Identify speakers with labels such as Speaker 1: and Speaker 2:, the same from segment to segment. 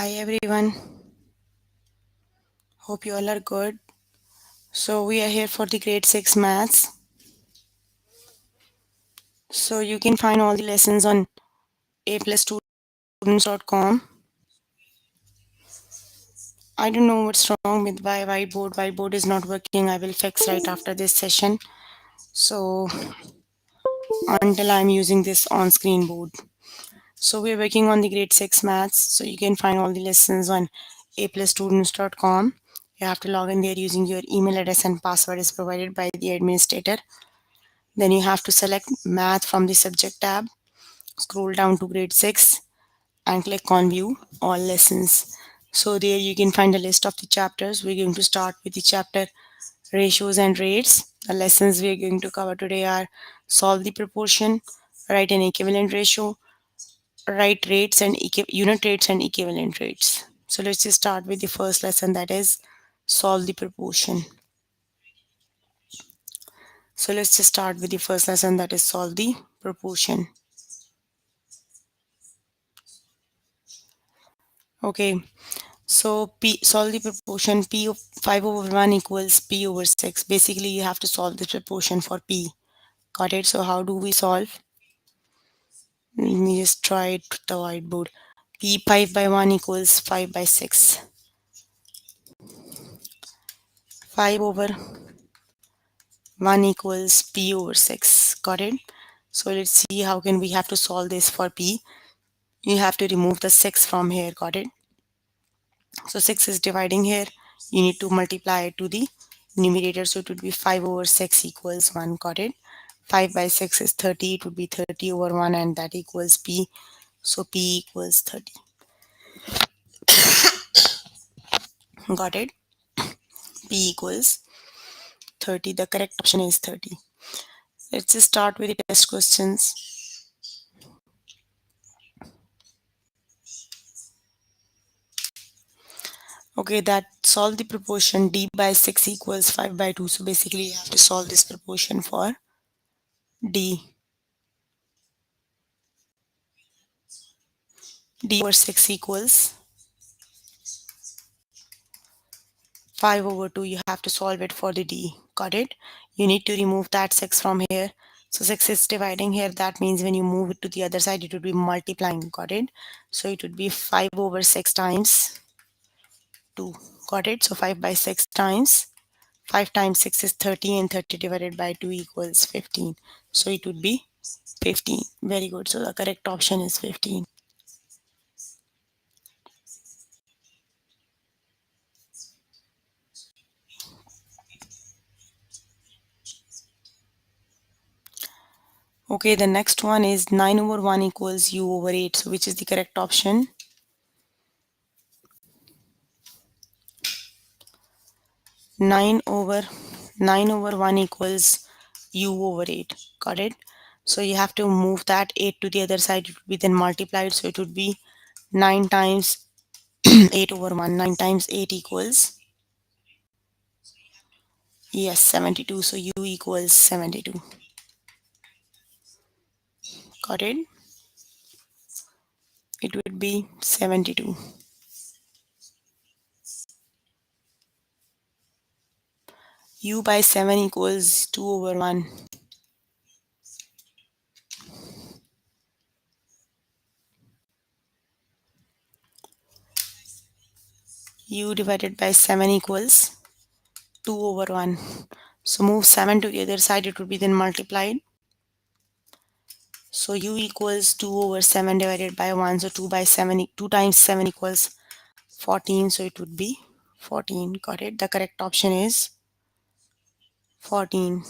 Speaker 1: Hi everyone, hope you all are good. So, we are here for the grade 6 maths. So, you can find all the lessons on aplusstudents.com. I don't know what's wrong with my whiteboard. Whiteboard is not working. I will fix right after this session. So, until I'm using this on screen board. So, we're working on the grade 6 maths. So, you can find all the lessons on aplusstudents.com. You have to log in there using your email address and password is provided by the administrator. Then you have to select math from the subject tab, scroll down to grade 6 and click on view all lessons. So there you can find a list of the chapters. We're going to start with the chapter ratios and rates. The lessons we're going to cover today are solve the proportion, write an equivalent ratio, write rates and unit rates and equivalent rates. So let's just start with the first lesson, that is solve the proportion. So let's just start with the first lesson, that is solve the proportion. Okay, so P solve the proportion P of 5 over 1 equals P over 6. Basically, you have to solve this proportion for P. Got it? So how do we solve? Let me just try it with the whiteboard. P 5 by 1 equals 5 by 6. 5 over 1 equals P over 6. Got it? So let's see how can we have to solve this for P. You have to remove the 6 from here. Got it? So 6 is dividing here. You need to multiply it to the numerator. So it would be 5 over 6 equals 1. Got it? 5 by 6 is 30. It would be 30 over 1 and that equals P. So P equals 30. Got it? P equals 30. The correct option is 30. Let's just start with the test questions. Okay, that solve the proportion D by 6 equals 5 by 2. So basically you have to solve this proportion for D. D over 6 equals 5 over 2. You have to solve it for the D. Got it? You need to remove that 6 from here. So 6 is dividing here. That means when you move it to the other side, it would be multiplying. Got it? So it would be 5 over 6 times 2. Got it? So 5 by 6 times 5 times 6 is 30 and 30 divided by 2 equals 15. So it would be 15. Very good. So the correct option is 15. Okay, the next one is 9 over 1 equals u over 8. So which is the correct option? 9 over 1 equals u over 8. Got it? So you have to move that 8 to the other side. It would be then multiplied. So it would be 9 times 8 over 1. 9 times 8 equals, yes, 72. So u equals 72. Got it? It would be 72. U by 7 equals 2 over 1. U divided by 7 equals 2 over 1. So move 7 to the other side, it would be then multiplied. So U equals 2 over 7 divided by 1. So 2 by 7, 2 times 7 equals 14. So it would be 14. Got it? The correct option is 14.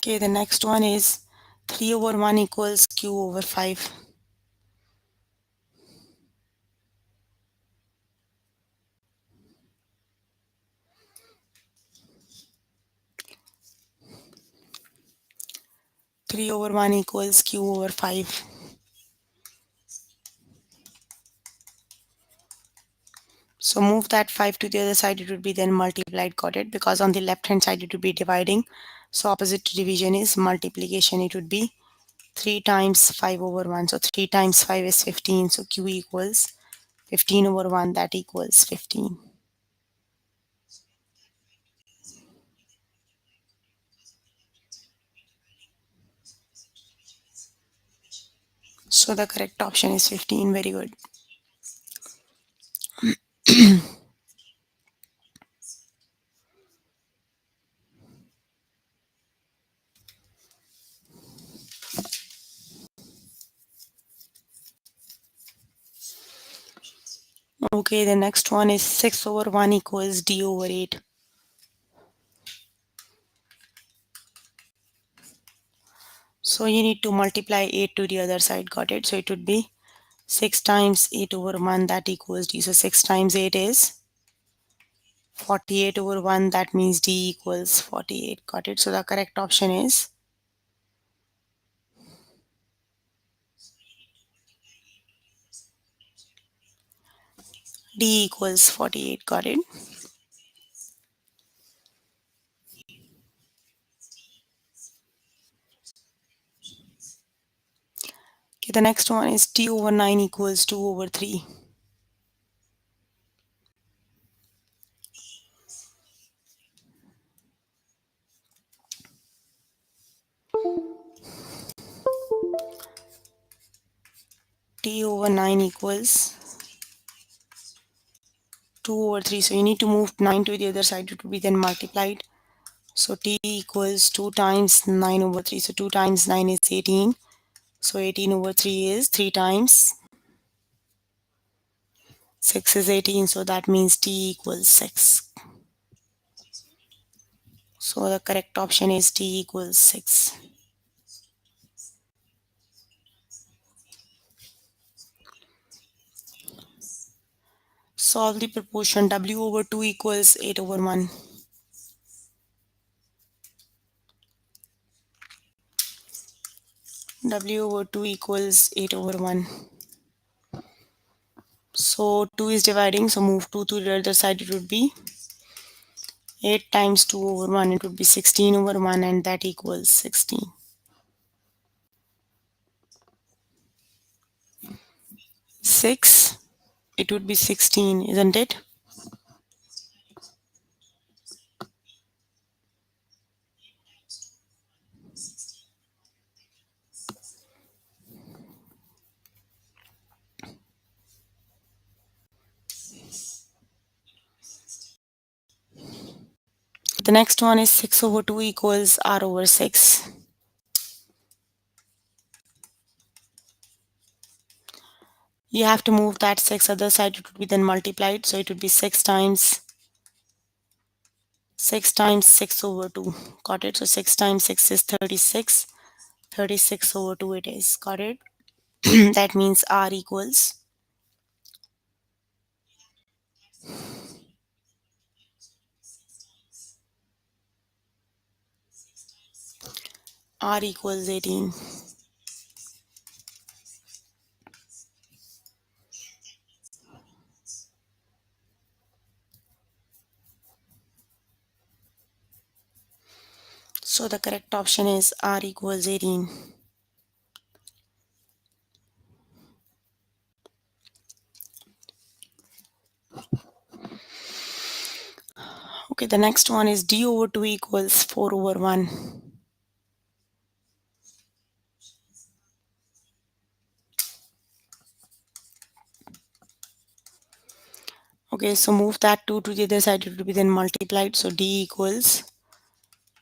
Speaker 1: Okay, the next one is 3 over 1 equals Q over 5. 3 over 1 equals q over 5. So move that 5 to the other side, it would be then multiplied, got it? Because on the left hand side it would be dividing. So opposite to division is multiplication. It would be 3 times 5 over 1. So 3 times 5 is 15. So q equals 15 over 1, that equals 15. So the correct option is 15. Very good. Okay, the next one is 6 over 1 equals d over 8. So you need to multiply 8 to the other side, got it? So it would be 6 times 8 over 1, that equals d. So 6 times 8 is 48 over 1, that means d equals 48, got it? So the correct option is d equals 48, got it? Okay, the next one is t over 9 equals 2 over 3. T over 9 equals 2 over 3. So you need to move 9 to the other side. It will be then multiplied. So t equals 2 times 9 over 3. So 2 times 9 is 18. So 18 over 3 is 3 times 6 is 18. So that means t equals 6. So the correct option is t equals 6. Solve the proportion w over 2 equals 8 over 1. W over 2 equals 8 over 1. So 2 is dividing, so move 2 to the other side, it would be 8 times 2 over 1, it would be 16 over 1, and that equals 16. 6, it would be 16, isn't it? The next one is 6 over 2 equals r over 6. You have to move that 6 other side, it would be then multiplied, so it would be 6 times 6 over 2. Got it? So 6 times 6 is 36. 36 over 2 it is. Got it? That means r equals r equals 18. So the correct option is r equals 18. Okay, the next one is d over 2 equals 4 over 1. Okay, so move that 2 to the other side, it will be then multiplied. So d equals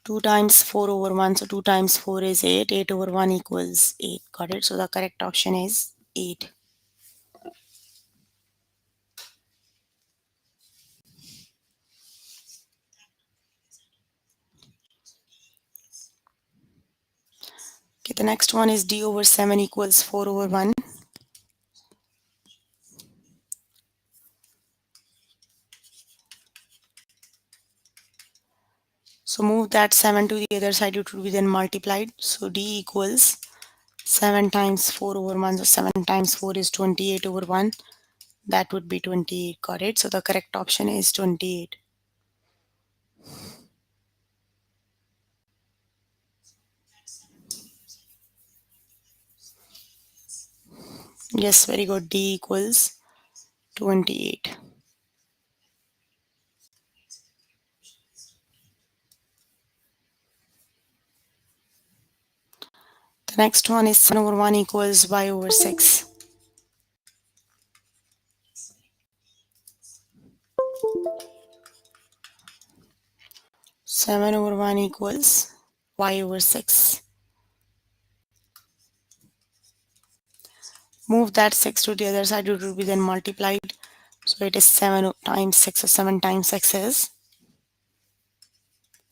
Speaker 1: 2 times 4 over 1. So 2 times 4 is 8. 8 over 1 equals 8. Got it? So the correct option is 8. Okay, the next one is d over 7 equals 4 over 1. So move that 7 to the other side, it would be then multiplied. So D equals 7 times 4 over 1. So 7 times 4 is 28 over 1. That would be 28. Got it? So the correct option is 28. Yes, very good. D equals 28. The next one is 7 over 1 equals y over 6. 7 over 1 equals y over 6. Move that 6 to the other side, it will be then multiplied. So it is 7 times 6, or 7 times 6 is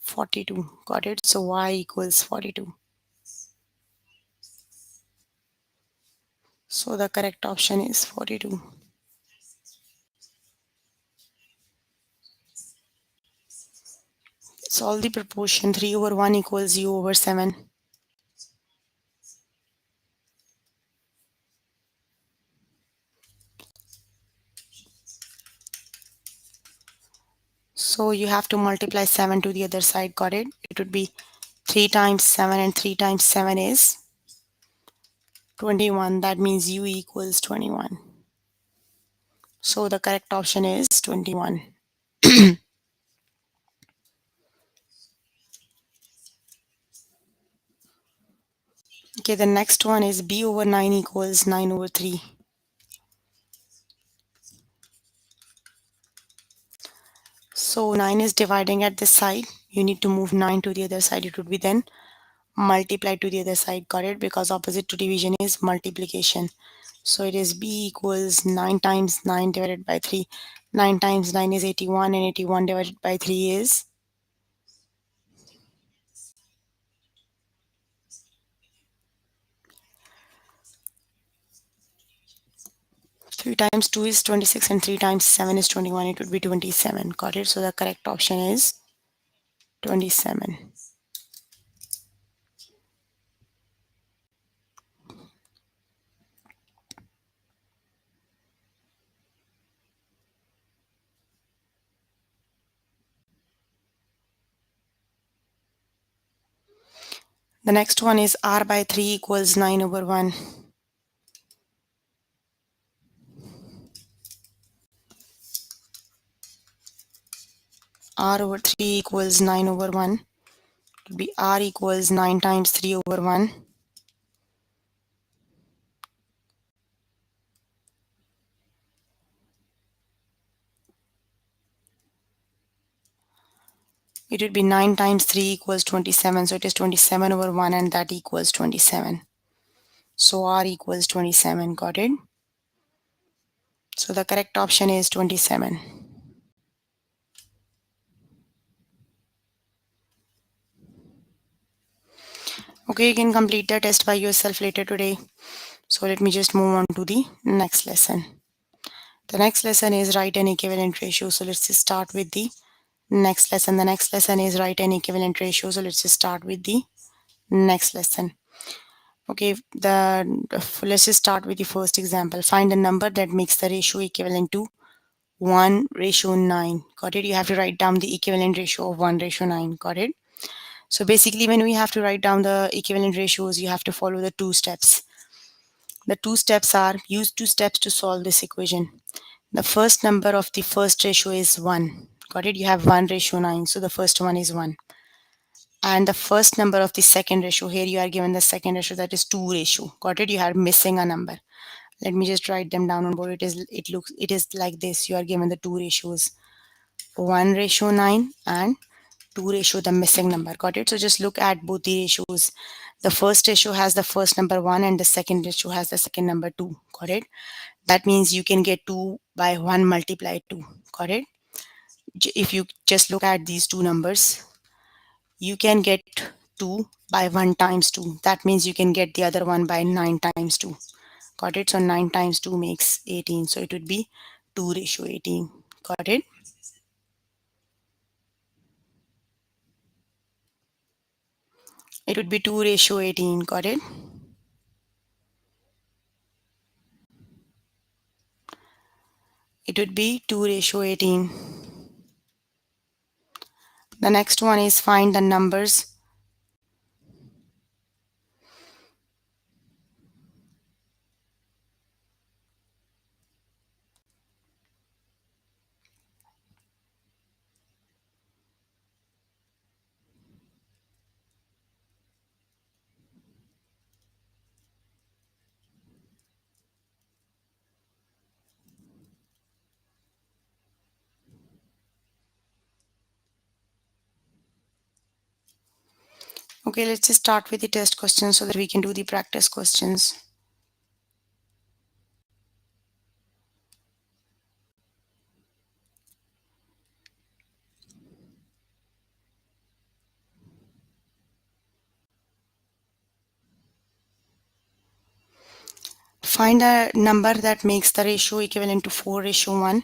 Speaker 1: 42. Got it? So y equals 42. So the correct option is 42. Solve the proportion 3 over 1 equals u over 7. So you have to multiply 7 to the other side. Got it? It would be 3 times 7, and 3 times 7 is 21. That means u equals 21. So the correct option is 21. Okay, the next one is b over 9 equals 9 over 3. So 9 is dividing at this side. You need to move 9 to the other side. It would be then multiply to the other side. Got it? Because opposite to division is multiplication. So it is b equals 9 times 9 divided by 3. 9 times 9 is 81, and 81 divided by 3 is 3 times 2 is 26, and 3 times 7 is 21. It would be 27. Got it? So the correct option is 27. The next one is r by 3 equals 9 over 1. R over 3 equals 9 over 1. It would be r equals 9 times 3 over 1. It would be 9 times 3 equals 27. So it is 27 over 1, and that equals 27. So r equals 27. Got it? So the correct option is 27. Okay, you can complete the test by yourself later today. So let me just move on to the next lesson. The next lesson is write an equivalent ratio. So let's just start with the next lesson. The next lesson is write an equivalent ratio. So let's just start with the next lesson. Okay, let's just start with the first example. Find a number that makes the ratio equivalent to 1:9. Got it? You have to write down the equivalent ratio of 1:9. Got it? So basically, when we have to write down the equivalent ratios, you have to follow the two steps. The two steps are use two steps to solve this equation. The first number of the first ratio is 1. Got it? You have 1:9. So the first one is 1. And the first number of the second ratio, here you are given the second ratio, that is 2 ratio. Got it? You are missing a number. Let me just write them down on board. It is like this. You are given the two ratios, 1:9 and 2 ratio the missing number. Got it? So just look at both the ratios. The first ratio has the first number 1, and the second ratio has the second number 2. Got it? That means you can get 2 by 1 multiplied 2. Got it? If you just look at these two numbers, you can get 2 by 1 times 2. That means you can get the other one by 9 times 2. Got it? So 9 times 2 makes 18. So it would be 2:18. Got it? It would be 2:18. Got it? It would be 2:18. The next one is find the numbers. Okay, let's just start with the test questions so that we can do the practice questions. Find a number that makes the ratio equivalent to 4:1.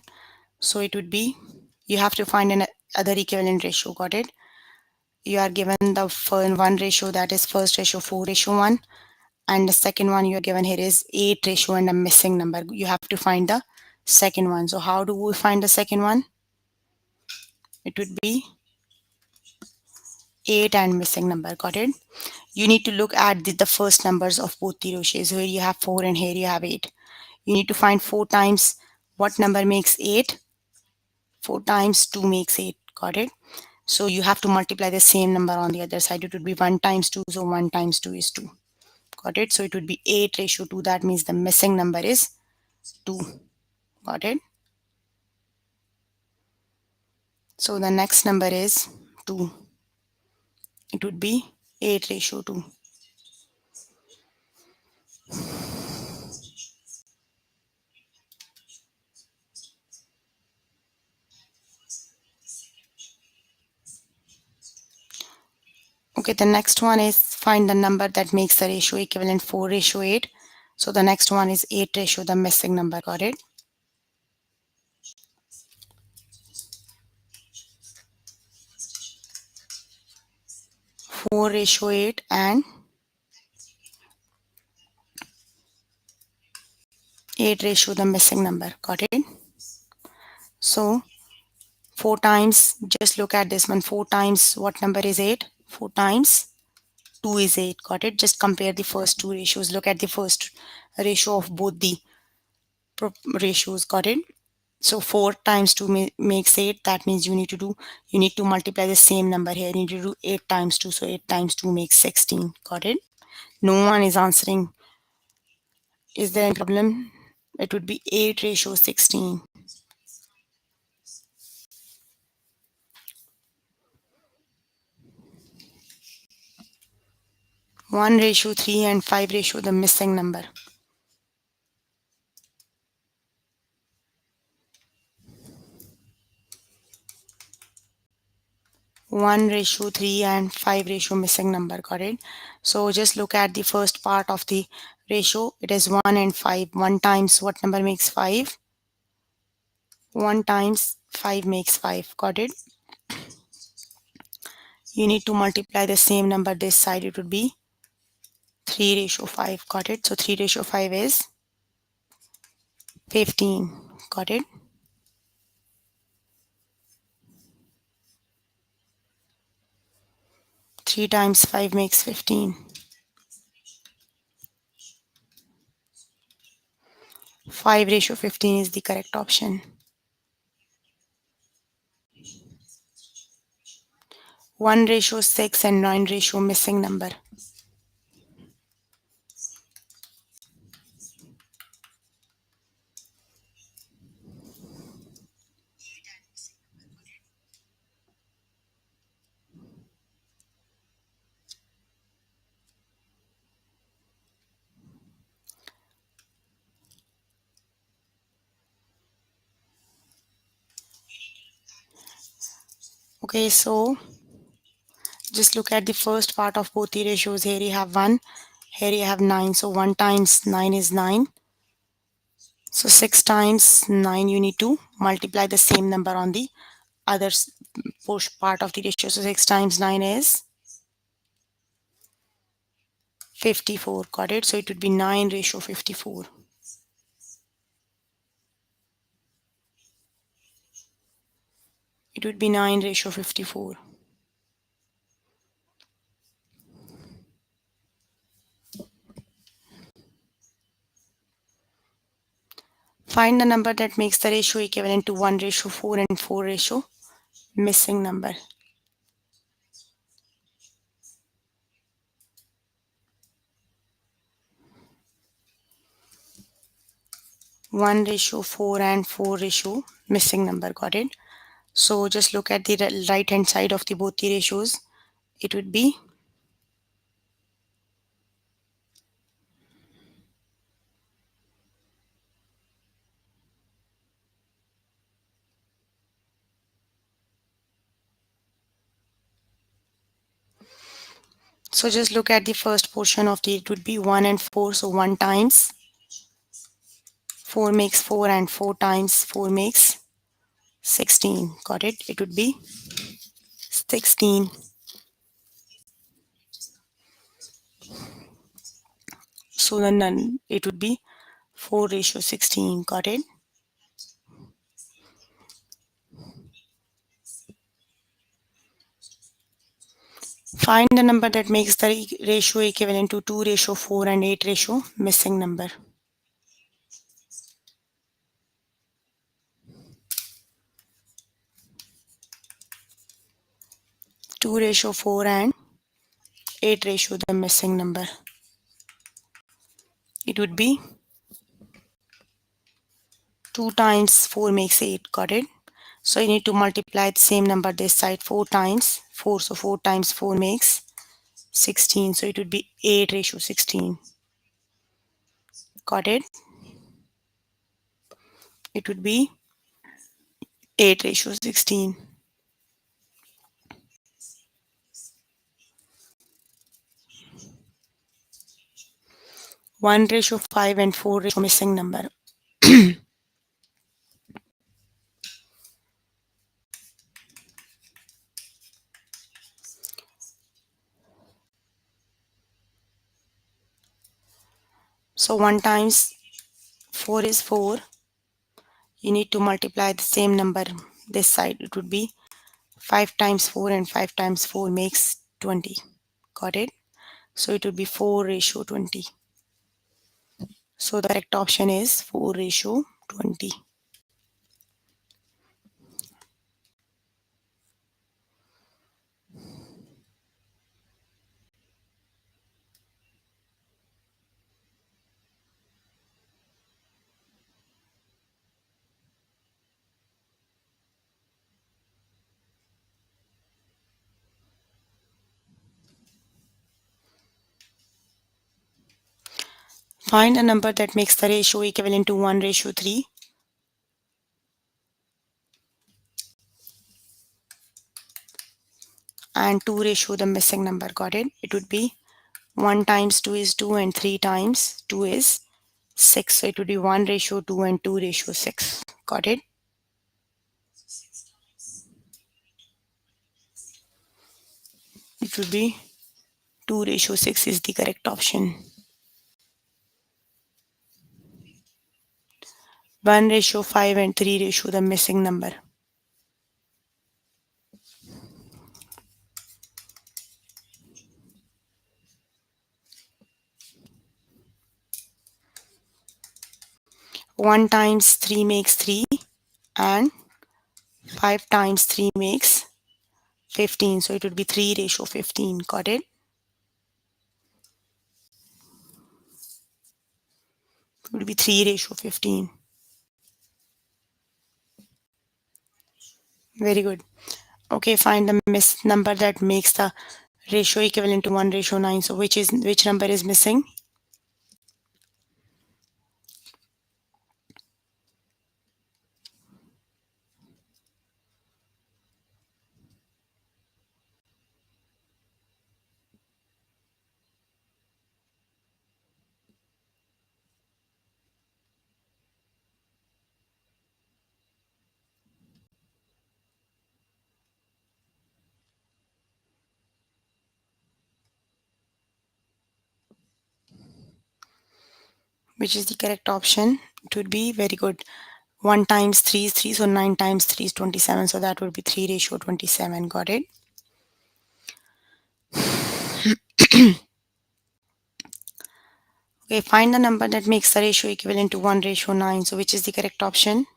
Speaker 1: So it would be, you have to find an other equivalent ratio. Got it? You are given the one ratio, that is first ratio 4:1, and the second one you are given here is 8 ratio and a missing number. You have to find the second one. So how do we find the second one? It would be 8 and missing number. Got it? You need to look at the first numbers of both the ratios. Here you have 4 and here you have 8. You need to find 4 times what number makes 8. 4 times 2 makes 8. Got it? So you have to multiply the same number on the other side. It would be 1 times 2. So 1 times 2 is 2. Got it? So it would be 8:2. That means the missing number is 2. Got it? So the next number is 2. It would be 8:2. Okay, the next one is find the number that makes the ratio equivalent 4:8. So the next one is 8 ratio, the missing number. Got it? Four ratio 8 and 8 ratio, the missing number. Got it? So 4 times, just look at this one. 4 times what number is 8? 4 times 2 is 8. Got it? Just compare the first two ratios. Look at the first ratio of both the ratios. Got it? So 4 times 2 makes 8. That means you need to multiply the same number here. You need to do 8 times 2. So 8 times 2 makes 16. Got it? No one is answering. Is there any problem? It would be 8:16. 1:3 and 5 ratio, the missing number. 1:3 and 5 ratio, missing number. Got it? So just look at the first part of the ratio. It is 1 and 5. 1 times what number makes 5? 1 times 5 makes 5. Got it? You need to multiply the same number this side. It would be 3:5. Got it? So 3:5 is 15. Got it? Three times 5 makes 15. 5:15 is the correct option. 1:6 and 9 ratio, missing number. Okay, so just look at the first part of both the ratios. Here you have 1, here you have 9. So 1 times 9 is 9. So 6 times 9, you need to multiply the same number on the other part of the ratio. So 6 times 9 is 54. Got it? So it would be 9:54. It would be 9:54. Find the number that makes the ratio equivalent to 1:4 and 4 ratio. Missing number. 1:4 and 4 ratio. Missing number. Got it? So just look at the right hand side of the both the ratios. It would be, so just look at the first portion of the, it would be 1 and 4. So 1 times 4 makes 4 and 4 times 4 makes 16. Got it? It would be 16. So then it would be 4:16. Got it? Find the number that makes the ratio equivalent to 2:4 and 8 ratio. Missing number. 2:4 and 8 ratio, the missing number. It would be 2 times 4 makes 8. Got it? So you need to multiply the same number this side 4 times 4. So 4 times 4 makes 16. So it would be 8:16. Got it? It would be 8:16. 1:5 and 4 ratio, missing number. So 1 times 4 is 4. You need to multiply the same number this side. It would be 5 times 4 and 5 times 4 makes 20. Got it? So it would be 4:20. So the correct option is 4:20. Find a number that makes the ratio equivalent to 1:3 and 2 ratio, the missing number. Got it? It would be 1 times 2 is 2 and 3 times 2 is 6. So it would be 1:2 and 2:6. Got it? It would be 2:6 is the correct option. 1:5 and 3 ratio, the missing number. One times 3 makes 3 and 5 times 3 makes 15. So it would be 3:15. Got it? It would be 3:15. Very good. Okay, find the miss number that makes the ratio equivalent to 1:9. So which number is missing? Which is the correct option? It would be very good. 1 times 3 is 3, so 9 times 3 is 27. So that would be 3 ratio 27. Got it? Okay, find the number that makes the ratio equivalent to 1 ratio 9. So which is the correct option?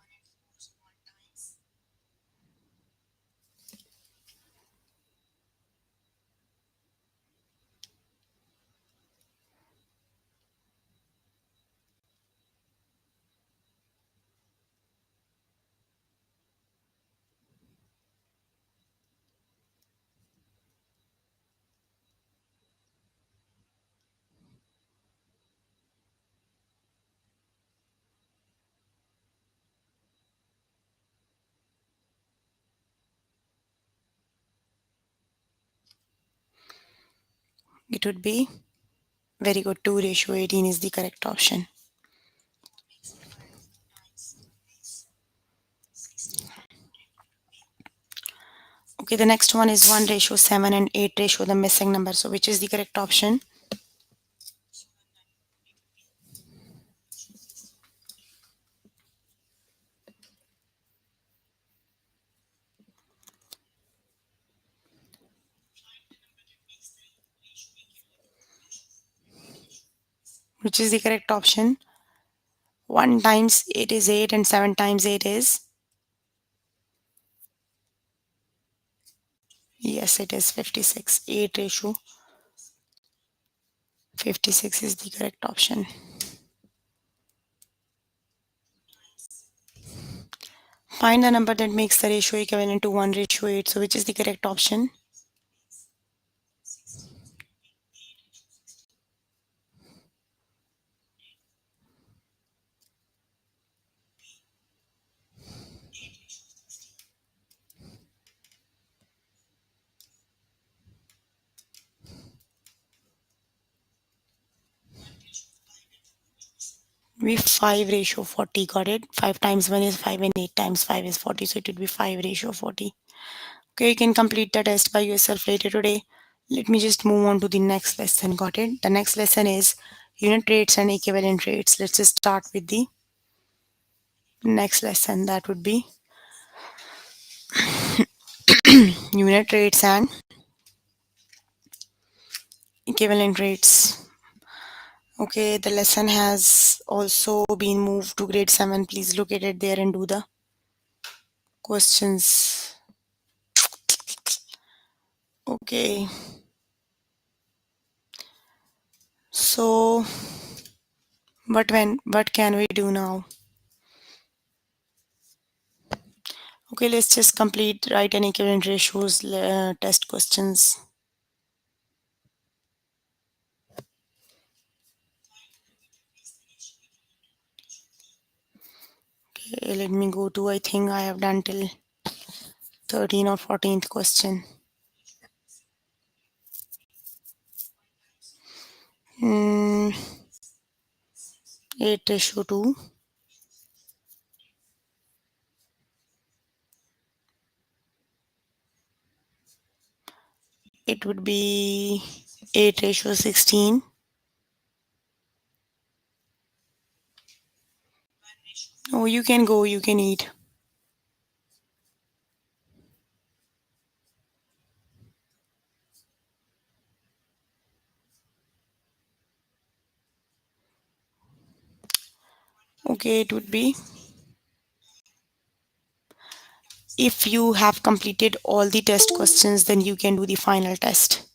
Speaker 1: It would be very good. 2 ratio 18 is the correct option. Okay, the next one is 1 ratio 7 and 8 ratio the missing number. So which is the correct option? Which is the correct option? 1 times 8 is 8 and 7 times 8 is? Yes, it is 56. 8 ratio 56 is the correct option. Find the number that makes the ratio equivalent to 1 ratio 8. So which is the correct option? We 5 ratio 40. Got it? 5 times 1 is 5 and 8 times 5 is 40. So it would be 5 ratio 40. Okay, you can complete the test by yourself later today. Let me just move on to the next lesson. Got it? The next lesson is unit rates and equivalent rates. Let's just start with the next lesson. That would be unit rates and equivalent rates. Okay, the lesson has also been moved to grade 7. Please look at it there and do the questions. Okay, so what can we do now? Okay, let's just complete right and equivalent ratios test questions. Okay, let me go to, I think I have done till 13 or 14th question. 8 ratio 2. It would be 8 ratio 16. Oh, you can go, you can eat. Okay, it would be, if you have completed all the test questions, then you can do the final test.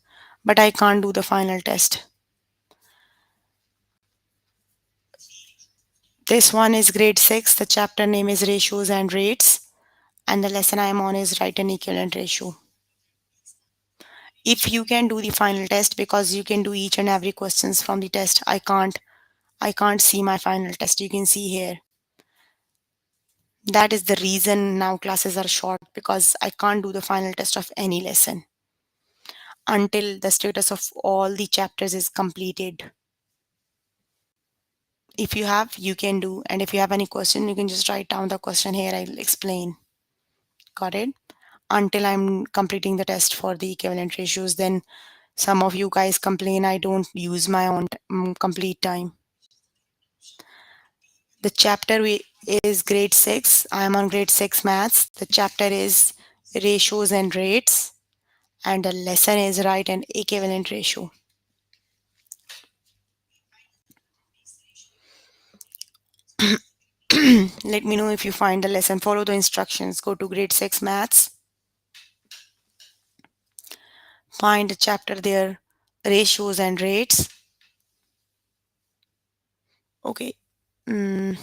Speaker 1: But I can't do the final test. This one is grade 6. The chapter name is ratios and rates. And the lesson I am on is right and equivalent ratio. If you can do the final test, because you can do each and every questions from the test, I can't see my final test. You can see here. That is the reason now classes are short, because I can't do the final test of any lesson until the status of all the chapters is completed. If you have, you can do, and if you have any question, you can just write down the question here. I'll explain. Got it? Until I'm completing the test for the equivalent ratios, then some of you guys complain I don't use my own complete time. The chapter is grade 6. I am on grade 6 maths. The chapter is ratios and rates, and the lesson is write an equivalent ratio. Let me know if you find the lesson. Follow the instructions. Go to grade 6 maths. Find the chapter there, ratios and rates. Okay. Mm,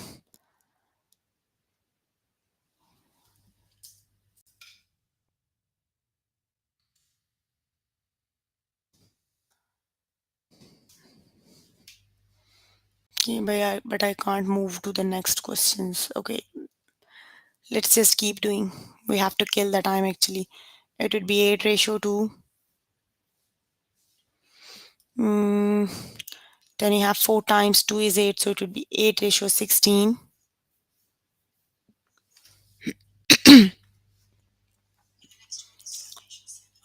Speaker 1: okay, but I can't move to the next questions. Okay, let's just keep doing. We have to kill the time actually. It would be 8 ratio 2. Mm, then you have 4 times 2 is 8, so it would be 8 ratio 16.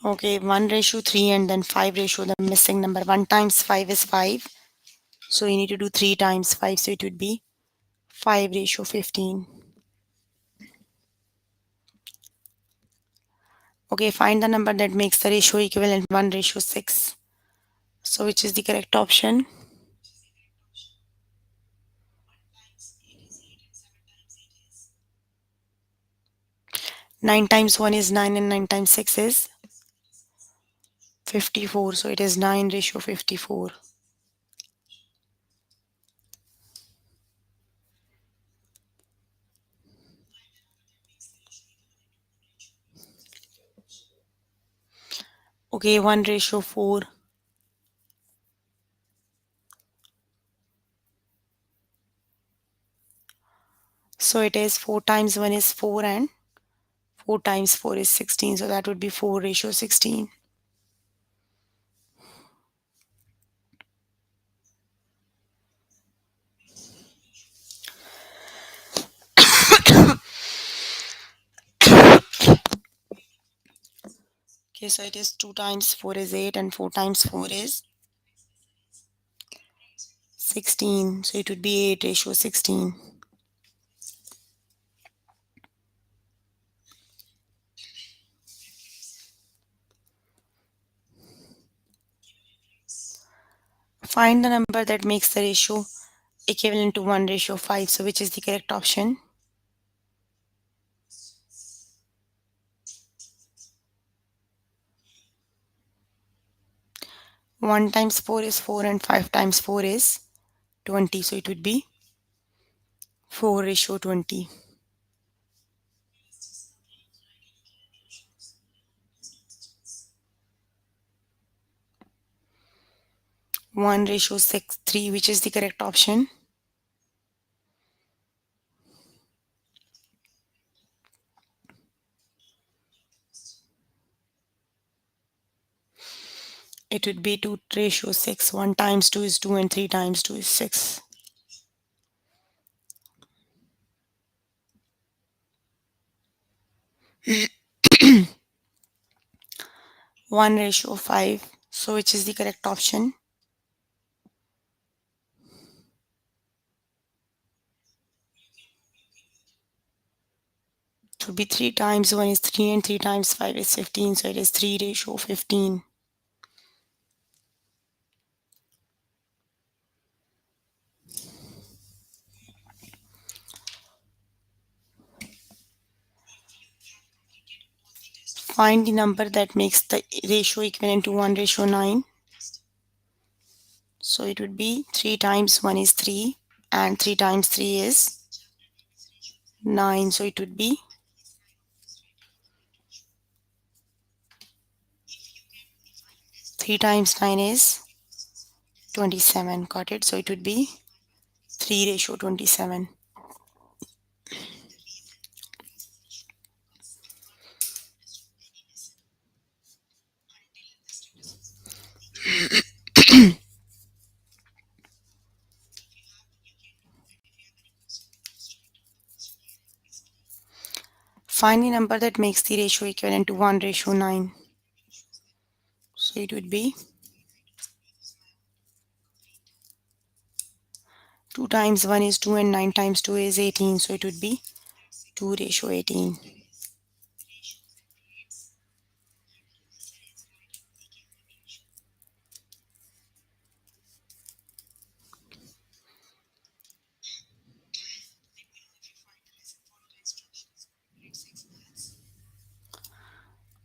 Speaker 1: Okay, 1 ratio 3 and then 5 ratio, the missing number. 1 times 5 is 5. So you need to do 3 times 5, so it would be 5 ratio 15. Okay, find the number that makes the ratio equivalent 1 ratio 6. So which is the correct option? 9 times 1 is 9 and 9 times 6 is 54. So it is 9 ratio 54. Okay, 1 ratio 4. So it is 4 times 1 is 4 and 4 times 4 is 16. So that would be 4 ratio 16. Okay, so it is 2 times 4 is 8 and 4 times 4 is 16. So it would be 8 ratio 16. Find the number that makes the ratio equivalent to 1 ratio 5. So which is the correct option? 1 times 4 is 4 and 5 times 4 is 20. So it would be 4 ratio 20. One ratio 6, 3, which is the correct option? It would be 2 ratio 6. 1 times 2 is 2 and 3 times 2 is 6. 1 ratio 5. So which is the correct option? It would be 3 times 1 is 3 and 3 times 5 is 15. So it is 3 ratio 15. Find the number that makes the ratio equivalent to 1 ratio 9. So it would be 3 times 1 is 3 and 3 times 3 is 9. So it would be 3 times 9 is 27. Got it? So it would be 3 ratio 27. Find the number that makes the ratio equivalent to 1 ratio 9. So it would be 2 times 1 is 2 and 9 times 2 is 18. So it would be 2:18.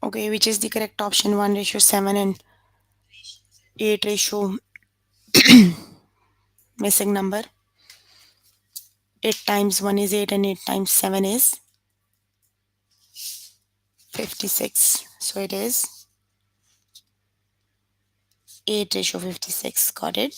Speaker 1: Okay, which is the correct option? 1:7 and 8 ratio missing number. 8 times 1 is 8 and 8 times 7 is 56. So it is 8:56. Got it?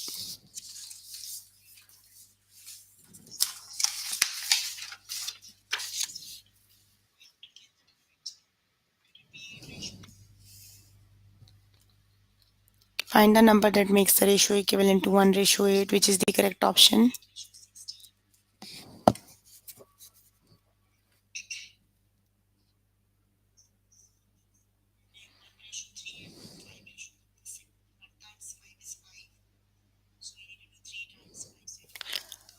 Speaker 1: Find the number that makes the ratio equivalent to 1:8, which is the correct option.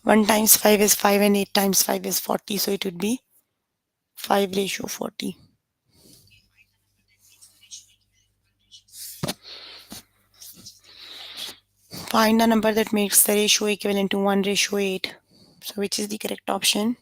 Speaker 1: One times 5 is 5 and 8 times 5 is 40. So it would be 5:40. Find the number that makes the ratio equivalent to 1:8. So which is the correct option?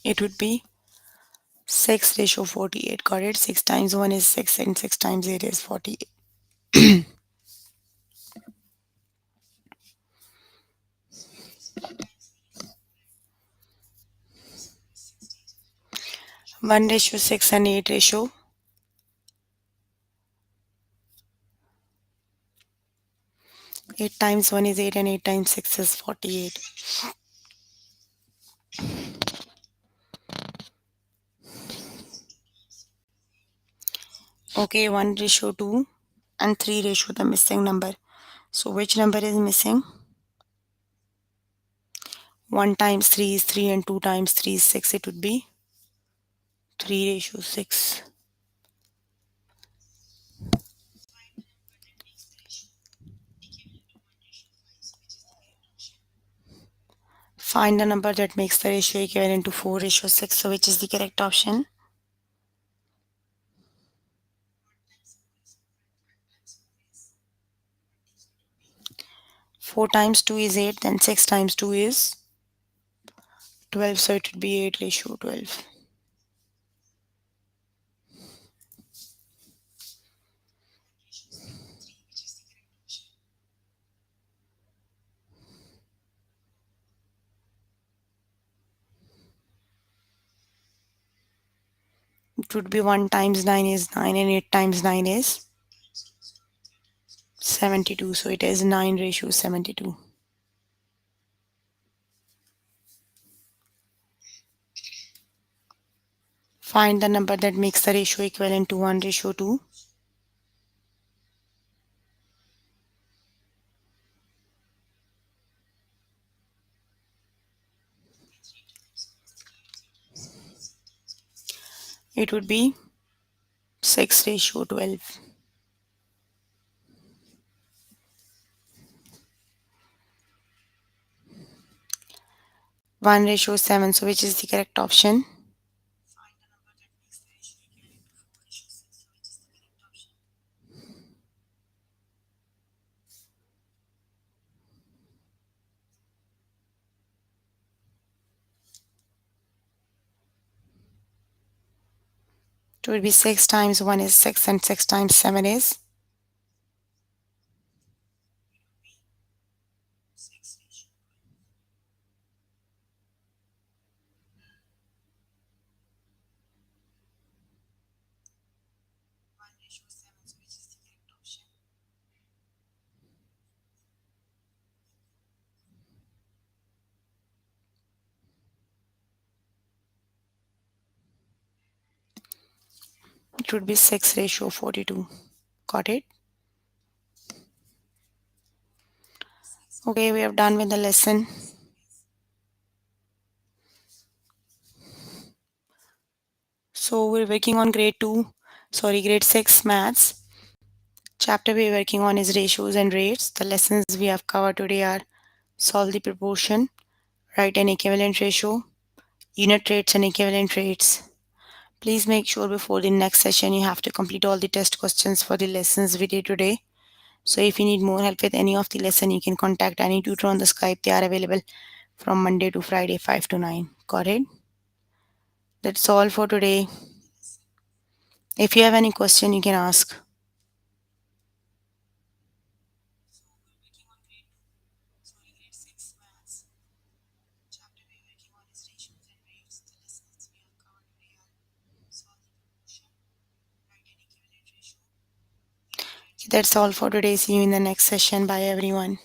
Speaker 1: It would be 6:48. Got it? 6 times 1 is 6 and 6 times 8 is 48. 1:6 and 8 ratio. 8 times 1 is 8 and 8 times 6 is 48. Okay, 1:2 and 3 the missing number. So which number is missing? 1 times 3 is 3 and 2 times 3 is 6. It would be 3:6. Find the number that makes the ratio equivalent to 4:6. So which is the correct option? 4 times 2 is 8, then 6 times 2 is 12. So it would be 8:12. It would be 1 times 9 is 9 and 8 times 9 is 72. So it is 9:72. Find the number that makes the ratio equivalent to 1:2. It would be 6:12. 1:7. So which is the correct option? It would be 6 times 1 is 6 and 6 times 7 is 6:42. Got it? Okay, we have done with the lesson. So we're working on grade 6 maths. Chapter we're working on is ratios and rates. The lessons we have covered today are solve the proportion, write an equivalent ratio, unit rates and equivalent rates. Please make sure before the next session you have to complete all the test questions for the lessons we did today. So if you need more help with any of the lesson, you can contact any tutor on the Skype. They are available from Monday to Friday, 5 to 9. Got it? That's all for today. If you have any question, you can ask. That's all for today. See you in the next session. Bye, everyone.